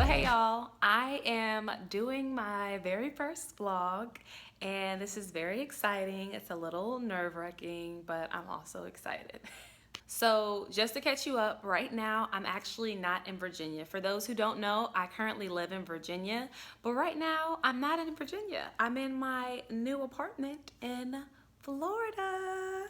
Hey y'all, I am doing my very first vlog and this is very exciting. It's a little nerve-wracking, but I'm also excited. So just to catch you up, right now I'm actually not in Virginia. For those who don't know, I currently live in Virginia, but right now I'm not in Virginia. I'm in my new apartment in Florida.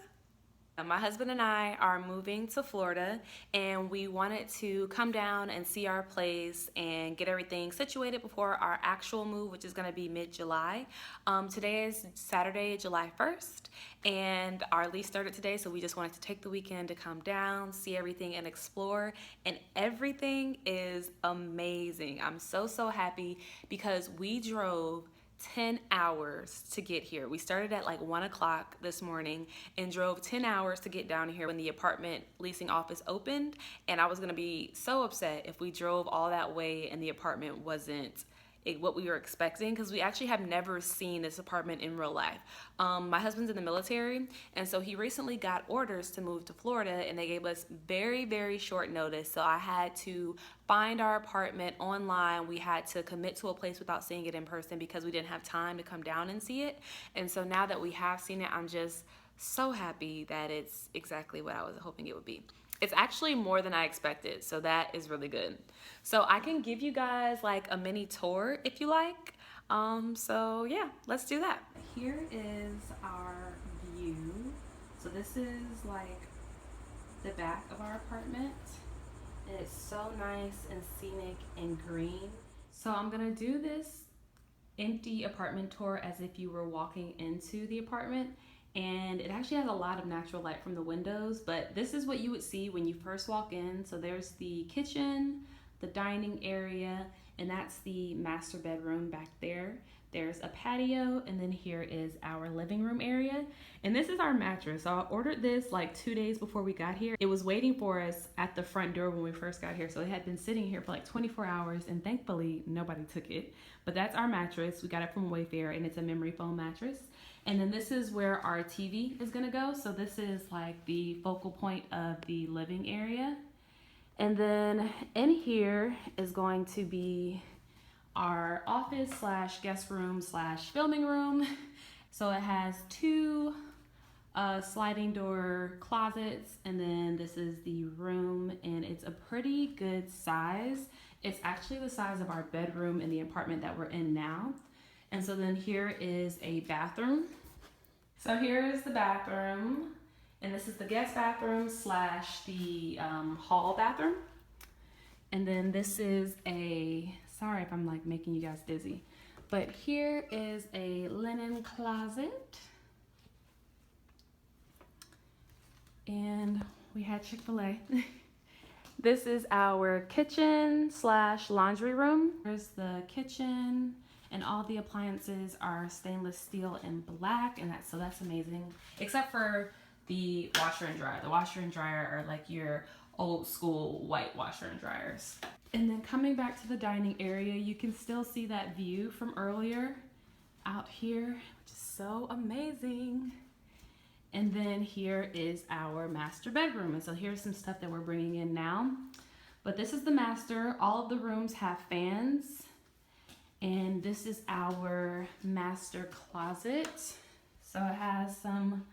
My husband and I are moving to Florida and we wanted to come down and see our place and get everything situated before our actual move, which is going to be mid-July. Today is Saturday, July 1st, and our lease started today, so we just wanted to take the weekend to come down, see everything and explore, and everything is amazing. I'm so happy because we drove 10 hours to get here. We started at like 1 o'clock this morning and drove 10 hours to get down here when the apartment leasing office opened, and I was gonna be so upset if we drove all that way and the apartment wasn't what we were expecting, because we actually have never seen this apartment in real life. My husband's in the military, and so he recently got orders to move to Florida, and they gave us very short notice. So I had to find our apartment online. We had to commit to a place without seeing it in person because we didn't have time to come down and see it. And so now that we have seen it, I'm just so happy that it's exactly what I was hoping it would be. It's actually more than I expected, so that is really good. So I can give you guys like a mini tour if you like. So yeah, let's do that. Here is our view. So this is like the back of our apartment. And it's so nice and scenic and green. So I'm gonna do this empty apartment tour as if you were walking into the apartment. And it actually has a lot of natural light from the windows, but this is what you would see when you first walk in. So there's the kitchen, the dining area, and that's the master bedroom back there. There's a patio, and then here is our living room area. And this is our mattress. So I ordered this like 2 days before we got here. It was waiting for us at the front door when we first got here. So it had been sitting here for like 24 hours, and thankfully nobody took it. But that's our mattress. We got it from Wayfair, and it's a memory foam mattress. And then this is where our TV is gonna go. So this is like the focal point of the living area. And then in here is going to be our office slash guest room slash filming room. So it has two sliding door closets, and then this is the room, and it's a pretty good size. It's actually the size of our bedroom in the apartment that we're in now. And so then here is a bathroom. So here is the bathroom, and this is the guest bathroom slash the hall bathroom. And then this is sorry if I'm like making you guys dizzy, but here is a linen closet. And we had Chick-fil-A. This is our kitchen slash laundry room. Here's the kitchen, and all the appliances are stainless steel and black, and that's amazing. Except for the washer and dryer. The washer and dryer are like your old school white washer and dryers. And then coming back to the dining area, you can still see that view from earlier out here, which is so amazing. And then here is our master bedroom. And so here's some stuff that we're bringing in now. But this is the master. All of the rooms have fans. And this is our master closet. So it has some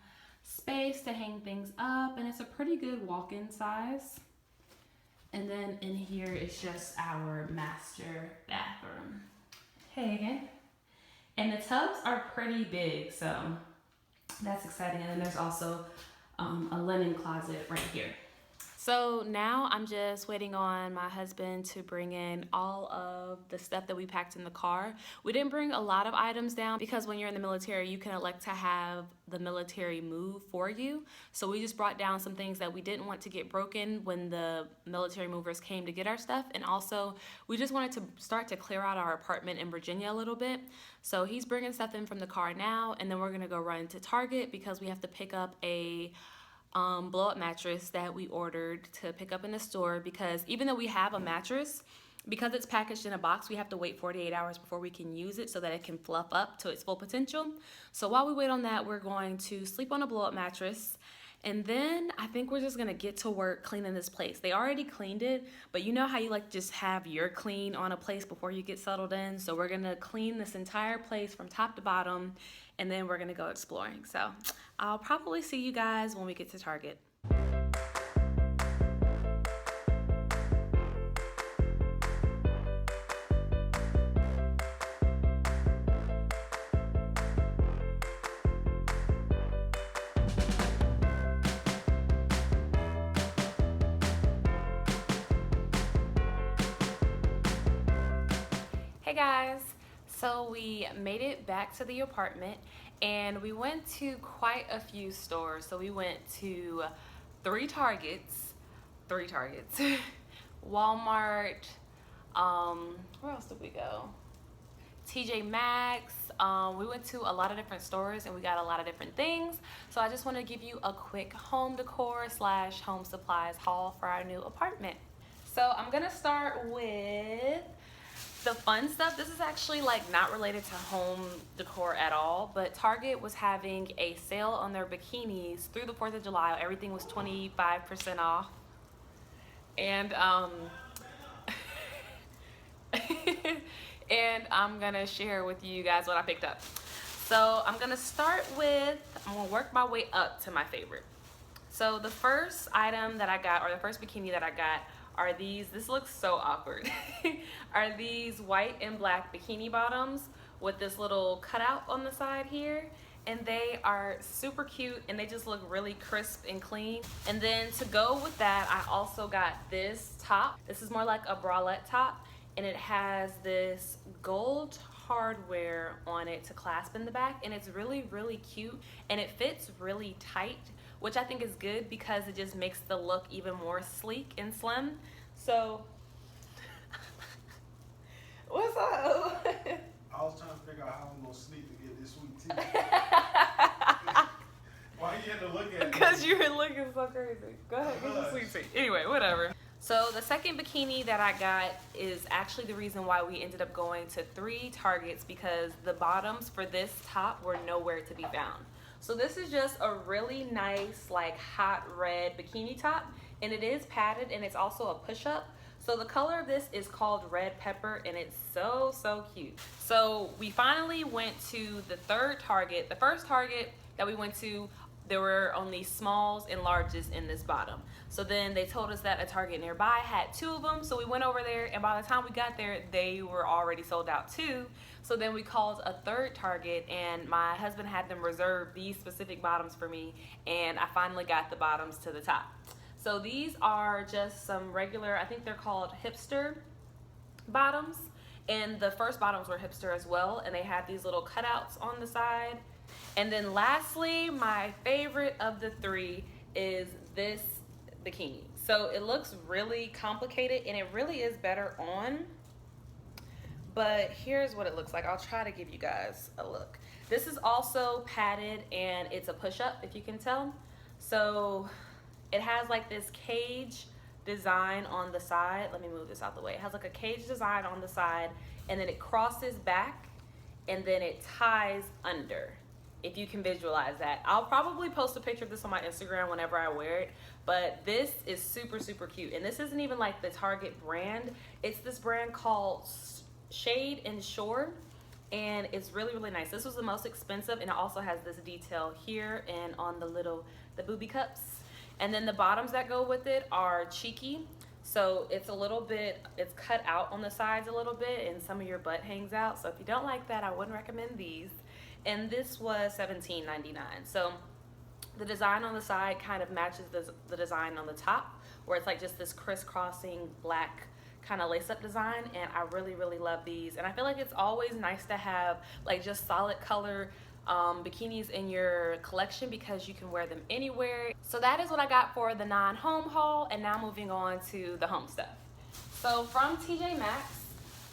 space to hang things up, and it's a pretty good walk-in size. And then in here is just our master bathroom. Hey again. And the tubs are pretty big, so that's exciting. And then there's also a linen closet right here. So now I'm just waiting on my husband to bring in all of the stuff that we packed in the car. We didn't bring a lot of items down because when you're in the military, you can elect to have the military move for you. So we just brought down some things that we didn't want to get broken when the military movers came to get our stuff. And also, we just wanted to start to clear out our apartment in Virginia a little bit. So he's bringing stuff in from the car now, and then we're gonna go run to Target because we have to pick up a blow-up mattress that we ordered to pick up in the store, because even though we have a mattress, because it's packaged in a box, we have to wait 48 hours before we can use it so that it can fluff up to its full potential. So while we wait on that, we're going to sleep on a blow-up mattress, And then I think we're just gonna get to work cleaning this place. They already cleaned it, but you know how you like just have your clean on a place before you get settled in? So we're gonna clean this entire place from top to bottom, and then we're gonna go exploring. So I'll probably see you guys when we get to Target. Hey guys, so we made it back to the apartment and we went to quite a few stores. So we went to three Targets, Walmart, where else did we go? TJ Maxx. We went to a lot of different stores and we got a lot of different things. So I just want to give you a quick home decor / home supplies haul for our new apartment. So I'm gonna start with the fun stuff. This is actually like not related to home decor at all, but Target was having a sale on their bikinis through the 4th of July. Everything was 25% off. And and I'm gonna share with you guys what I picked up. So I'm gonna work my way up to my favorite. So the first item that I got, or the first bikini that I got, are these, this looks so awkward, are these white and black bikini bottoms with this little cutout on the side here. And they are super cute and they just look really crisp and clean. And then to go with that, I also got this top. This is more like a bralette top and it has this gold hardware on it to clasp in the back, and it's really, really cute and it fits really tight, which I think is good because it just makes the look even more sleek and slim. So, what's up? I was trying to figure out how I'm gonna sneak to get this sweet tea. Why you had to look at me? Because you were looking so crazy. Go ahead, get your sweet tea. Anyway, whatever. So the second bikini that I got is actually the reason why we ended up going to 3 Targets, because the bottoms for this top were nowhere to be found. So this is just a really nice, like, hot red bikini top, and it is padded and it's also a push-up. So the color of this is called Red Pepper and it's so, so cute. So we finally went to the 3rd Target. The first Target that we went to, there were only smalls and larges in this bottom. So then they told us that a Target nearby had 2 of them. So we went over there and by the time we got there, they were already sold out too. So then we called a 3rd Target and my husband had them reserve these specific bottoms for me, and I finally got the bottoms to the top. So these are just some regular, I think they're called hipster bottoms, and the first bottoms were hipster as well, and they had these little cutouts on the side. And then lastly, my favorite of the 3 is this bikini. So it looks really complicated and it really is better on, but here's what it looks like. I'll try to give you guys a look. This is also padded and it's a push-up, if you can tell. So it has like this cage design on the side. Let me move this out the way. It has like a cage design on the side, and then it crosses back and then it ties under, if you can visualize that. I'll probably post a picture of this on my Instagram whenever I wear it, but this is super, super cute. And this isn't even like the Target brand. It's this brand called Shade and Shore, and it's really, really nice. This was the most expensive, and it also has this detail here and on the booby cups. And then the bottoms that go with it are cheeky. So it's a little bit, it's cut out on the sides a little bit and some of your butt hangs out. So if you don't like that, I wouldn't recommend these. And this was $17.99. So the design on the side kind of matches the design on the top, where it's like just this crisscrossing black kind of lace-up design, and I really, really love these. And I feel like it's always nice to have like just solid color bikinis in your collection because you can wear them anywhere. So that is what I got for the non-home haul, and now moving on to the home stuff. So from TJ Maxx,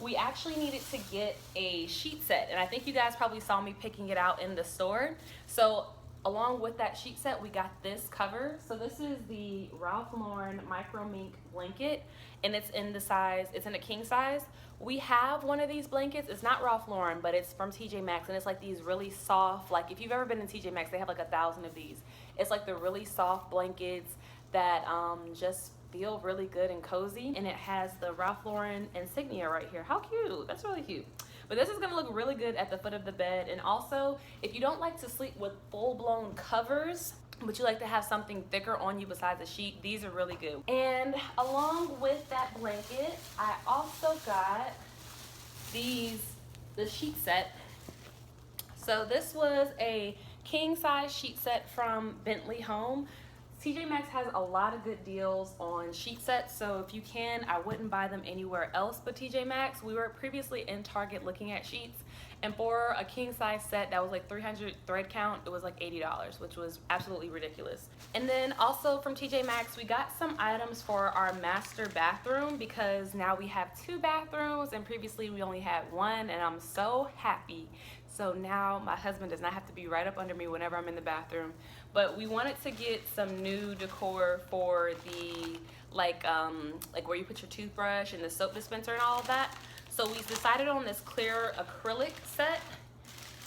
we actually needed to get a sheet set, and I think you guys probably saw me picking it out in the store. So along with that sheet set, we got this cover. So this is the Ralph Lauren micro mink blanket, and it's in the size, it's in a king size. We have one of these blankets. It's not Ralph Lauren, but it's from TJ Maxx, and it's like these really soft, like if you've ever been in TJ Maxx, they have like 1,000 of these. It's like the really soft blankets that just feel really good and cozy, and it has the Ralph Lauren insignia right here. How cute. That's really cute. But this is gonna look really good at the foot of the bed. And also, if you don't like to sleep with full-blown covers, but you like to have something thicker on you besides a sheet, these are really good. And along with that blanket, I also got the sheet set. So this was a king size sheet set from Bentley Home. TJ Maxx has a lot of good deals on sheet sets, so if you can, I wouldn't buy them anywhere else but TJ Maxx. We were previously in Target looking at sheets, and for a king size set that was like 300 thread count, it was like $80, which was absolutely ridiculous. And then also from TJ Maxx, we got some items for our master bathroom, because now we have 2 bathrooms and previously we only had 1, and I'm so happy. So now my husband does not have to be right up under me whenever I'm in the bathroom. But we wanted to get some new decor for the like where you put your toothbrush and the soap dispenser and all of that. So we decided on this clear acrylic set,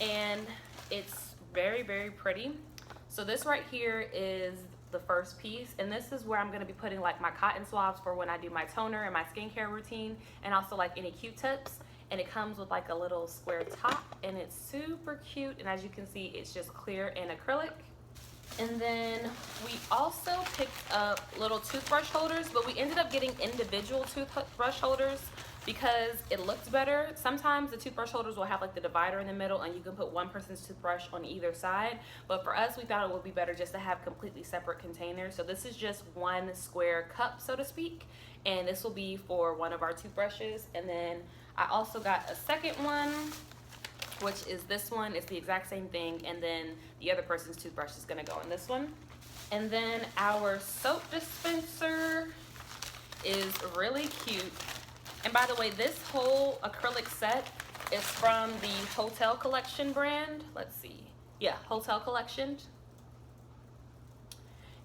and it's very, very pretty. So this right here is the first piece, and this is where I'm gonna be putting like my cotton swabs for when I do my toner and my skincare routine, and also like any Q-tips. And it comes with like a little square top, and it's super cute. And as you can see, it's just clear and acrylic. And then we also picked up little toothbrush holders, but we ended up getting individual toothbrush holders because it looks better. Sometimes the toothbrush holders will have like the divider in the middle, and you can put one person's toothbrush on either side. But for us, we thought it would be better just to have completely separate containers. So this is just one square cup, so to speak, and this will be for one of our toothbrushes. And then I also got a second one, which is this one. It's the exact same thing, and then the other person's toothbrush is gonna go in this one. And then our soap dispenser is really cute. And by the way, this whole acrylic set is from the Hotel Collection brand. Let's see. Yeah, Hotel Collection.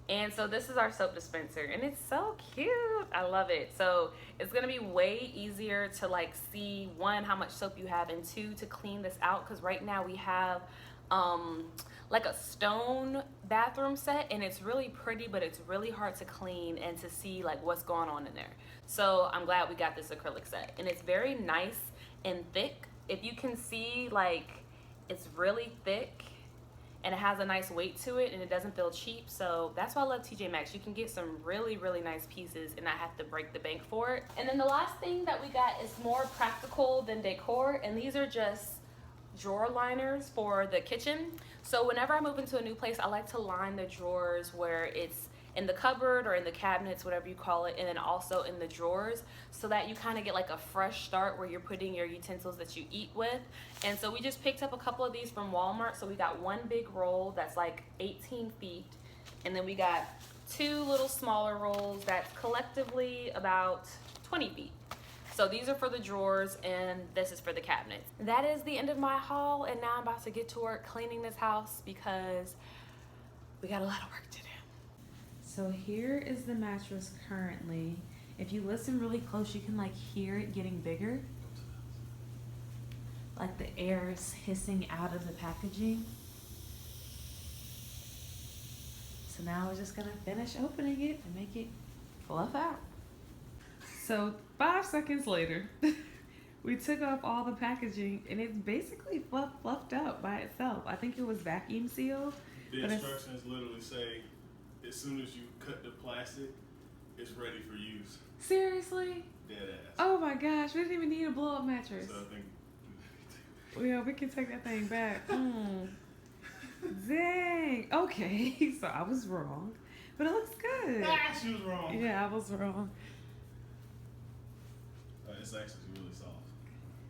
And so this is our soap dispenser, and it's so cute. I love it. So it's gonna be way easier to like see, 1, how much soap you have, and 2, to clean this out, because right now we have like a stone bathroom set, and it's really pretty, but it's really hard to clean and to see like what's going on in there. So I'm glad we got this acrylic set, and it's very nice and thick. If you can see, like, it's really thick, and it has a nice weight to it, and it doesn't feel cheap. So that's why I love TJ Maxx. You can get some really, really nice pieces and not have to break the bank for it. And then the last thing that we got is more practical than decor, and these are just drawer liners for the kitchen. So whenever I move into a new place, I like to line the drawers where it's in the cupboard or in the cabinets, whatever you call it, and then also in the drawers, so that you kind of get like a fresh start where you're putting your utensils that you eat with. And so we just picked up a couple of these from Walmart. So we got one big roll that's like 18 feet, and then we got 2 little smaller rolls that's collectively about 20 feet. So these are for the drawers, and this is for the cabinets. That is the end of my haul, and now I'm about to get to work cleaning this house because we got a lot of work to do. So here is the mattress currently. If you listen really close, you can like hear it getting bigger. Like the air is hissing out of the packaging. So now we're just gonna finish opening it and make it fluff out. So 5 seconds later, we took off all the packaging, and it's basically fluffed out by itself. I think it was vacuum sealed. The instructions literally say, as soon as you cut the plastic, it's ready for use. Seriously? Dead ass. Oh my gosh, we didn't even need a blow-up mattress. So I think yeah, we can take that thing back. Dang. Okay, so I was wrong, but it looks good. Ah, she was wrong. Yeah, I was wrong. It's actually really soft.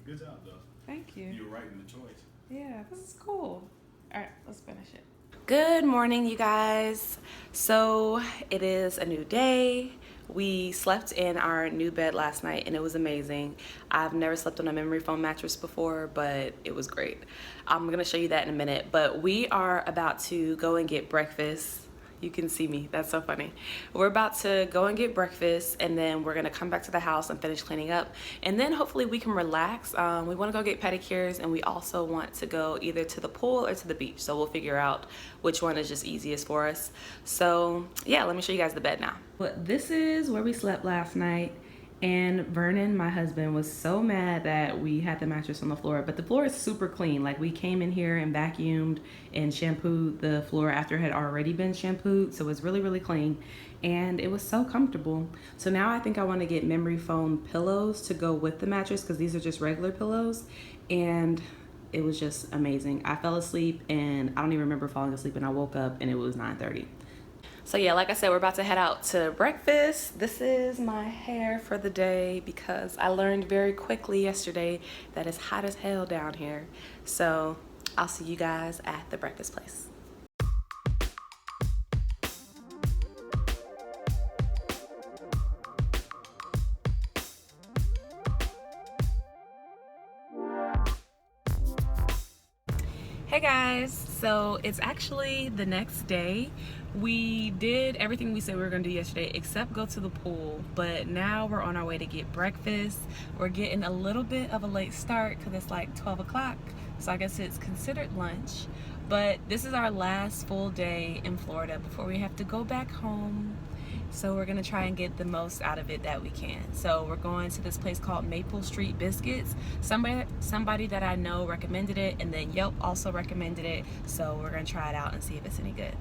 Good job, though. Thank you. You were right in the choice. Yeah, this is cool. All right, let's finish it. Good morning, you guys. So it is a new day. We slept in our new bed last night and it was amazing. I've never slept on a memory foam mattress before, but it was great. I'm gonna show you that in a minute, but we are about to go and get breakfast. You can see me, that's so funny. We're about to go and get breakfast and then we're gonna come back to the house and finish cleaning up. And then hopefully we can relax. We wanna go get pedicures and we also want to go either to the pool or to the beach. So we'll figure out which one is just easiest for us. So yeah, let me show you guys the bed now. But this is where we slept last night. And Vernon, my husband, was so mad that we had the mattress on the floor, but the floor is super clean. Like, we came in here and vacuumed and shampooed the floor after it had already been shampooed, so it was really, really clean. And it was so comfortable. So now I think I want to get memory foam pillows to go with the mattress, because these are just regular pillows. And it was just amazing. I fell asleep and I don't even remember falling asleep, and I woke up and it was 9:30. So yeah, like I said, we're about to head out to breakfast. This is my hair for the day because I learned very quickly yesterday that it's hot as hell down here. So I'll see you guys at the breakfast place. Hey guys, so it's actually the next day. We did everything we said we were gonna do yesterday except go to the pool, but now we're on our way to get breakfast. We're getting a little bit of a late start because it's like 12 o'clock, so I guess it's considered lunch. But this is our last full day in Florida before we have to go back home. So we're gonna try and get the most out of it that we can. So we're going to this place called Maple Street Biscuits. Somebody that I know recommended it, and then Yelp also recommended it. So we're gonna try it out and see if it's any good.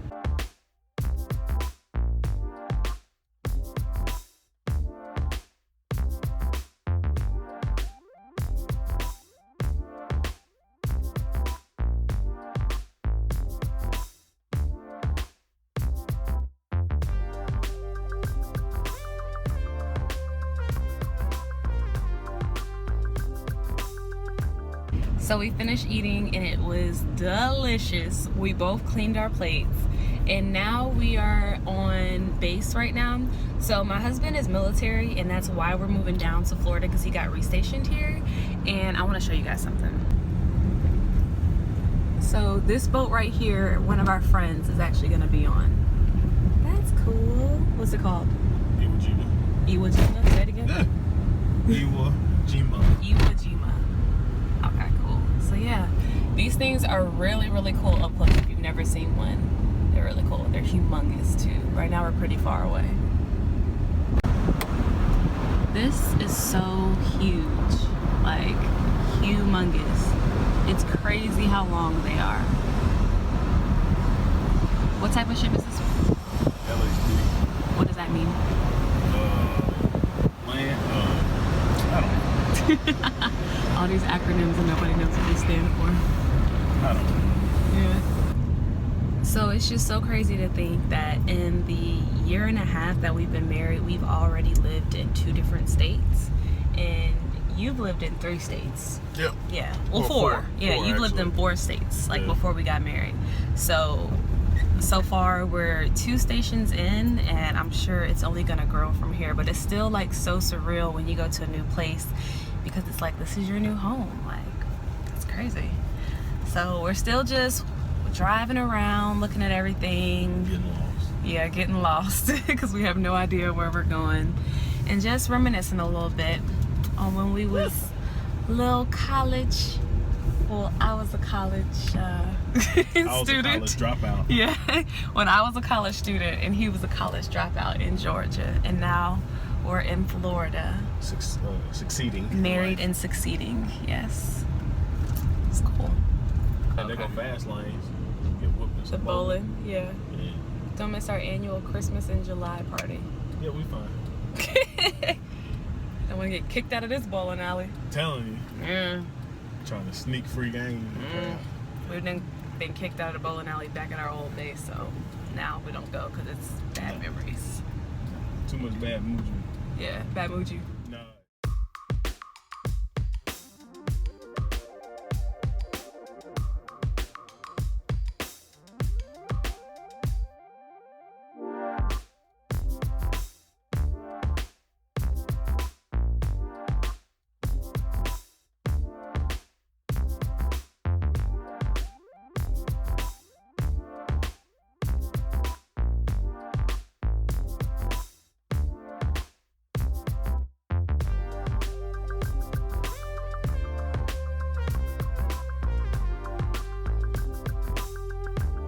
So we finished eating and it was delicious. We both cleaned our plates and now we are on base right now. So my husband is military and that's why we're moving down to Florida, because he got restationed here. And I want to show you guys something. So this boat right here, one of our friends is actually going to be on. That's cool. What's it called? Iwo Jima. Iwo Jima? Say it again. Iwo Jima. Iwo Jima. Okay, cool. So yeah, these things are really, really cool up close. If you've never seen one, they're really cool. They're humongous too. Right now we're pretty far away. This is so huge, like humongous. It's crazy how long they are. What type of ship is this? LHD. What does that mean? Land. I don't know. All these acronyms and nobody knows what they stand for. I don't know. Yeah. So it's just so crazy to think that in the year and a half that we've been married, we've already lived in 2 different states. And you've lived in 3 states. Yep. Yeah. Well, 4. Yeah, Four, you've lived in actually. 4 states, like Yeah. before we got married. So far we're 2 stations in, and I'm sure it's only gonna grow from here. But it's still like so surreal when you go to a new place, because it's like, this is your new home. Like, it's crazy. So we're still just driving around, looking at everything. Getting lost. Yeah, getting lost because we have no idea where we're going, and just reminiscing a little bit on when we was little college. Well, I was a college student. I was a college dropout. Yeah, when I was a college student and he was a college dropout in Georgia, and now we're in Florida. Succeeding. Married and succeeding, yes. It's cool. And they go fast lanes. Get whooped in The some bowling, yeah. Yeah. Don't miss our annual Christmas in July party. Yeah, we fine. Don't want to get kicked out of this bowling alley. I'm telling you. Mm. Trying to sneak free game. We've been kicked out of the bowling alley back in our old days, so now we don't go because it's bad memories. Too much bad mojo. Yeah, bad mojo.